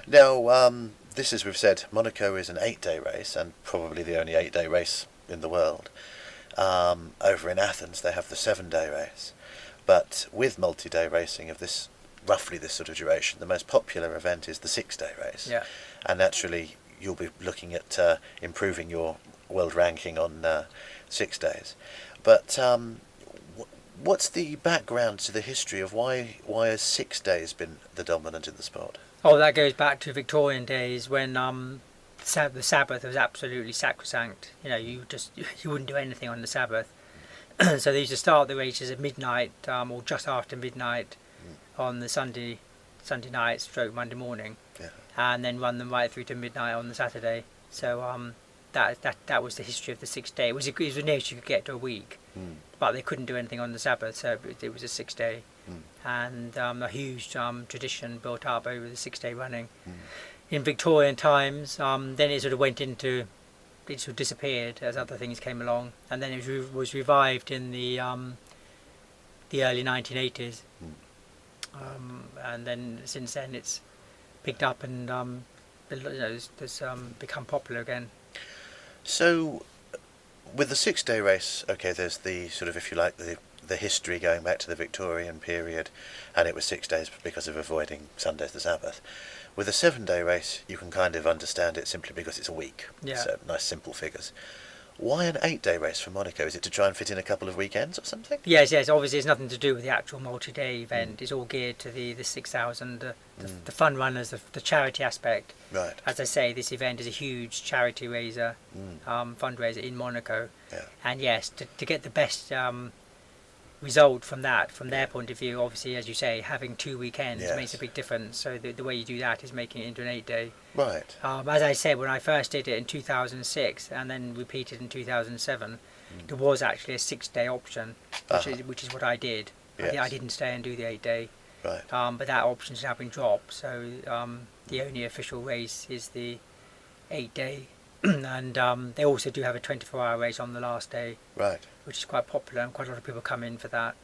Now, this, as we've said, Monaco is an 8-day race, and probably the only 8-day race in the world. Over in Athens, they have the 7-day race. But with multi-day racing of this, roughly this sort of duration, the most popular event is the 6-day race. Yeah. And naturally, you'll be looking at improving your world ranking on 6 days. But what's the background to the history of why has 6 days been the dominant in the sport? Oh, that goes back to Victorian days when the Sabbath was absolutely sacrosanct. You know, you wouldn't do anything on the Sabbath. So they used to start the races at midnight or just after midnight on the Sunday night stroke Monday morning, and then run them right through to midnight on the Saturday. So that was the history of the 6 day. It was the nearest you could get to a week, but they couldn't do anything on the Sabbath, so it was a 6 day, and a huge tradition built up over the 6 day running. In Victorian times, then it sort of it sort of disappeared as other things came along, and then it was revived in the early 1980s, and then since then it's picked up and it's become popular again. So, with the 6 day race, okay, there's the sort of, if you like, the history going back to the Victorian period, and it was 6 days because of avoiding Sundays, the Sabbath. With a 7 day race, you can kind of understand it simply because it's a week. Yeah. So, nice simple figures. Why an 8 day race for Monaco? Is it to try and fit in a couple of weekends or something? Yes. Obviously, it's nothing to do with the actual multi-day event. It's all geared to the 6,000, the fun runners, the charity aspect. Right. As I say, this event is a huge charity fundraiser in Monaco. Yeah. And yes, to get the best result from their point of view, obviously, as you say, having 2 weekends makes a big difference. So the way you do that is making it into an 8 day. Right. As I said, when I first did it in 2006 and then repeated in 2007, there was actually a 6 day option, which is what I did. Yes. I didn't stay and do the 8 day. Right. But that option's now been dropped, so the only official race is the 8 day. And they also do have a 24-hour race on the last day, Right. which is quite popular, and quite a lot of people come in for that.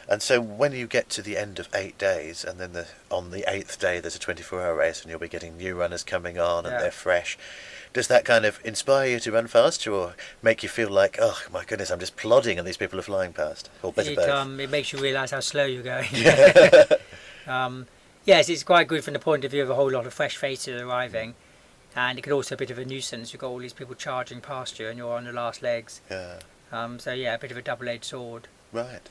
And so when you get to the end of 8 days, and then on the 8th day there's a 24-hour race, and you'll be getting new runners coming on, and they're fresh, does that kind of inspire you to run faster, or make you feel like, oh my goodness, I'm just plodding and these people are flying past? Or better both? It makes you realise how slow you're going. Yeah. Yes, it's quite good from the point of view of a whole lot of fresh faces arriving. And it could also be a bit of a nuisance. You've got all these people charging past you and you're on the last legs. Yeah. So yeah, a bit of a double-edged sword. Right.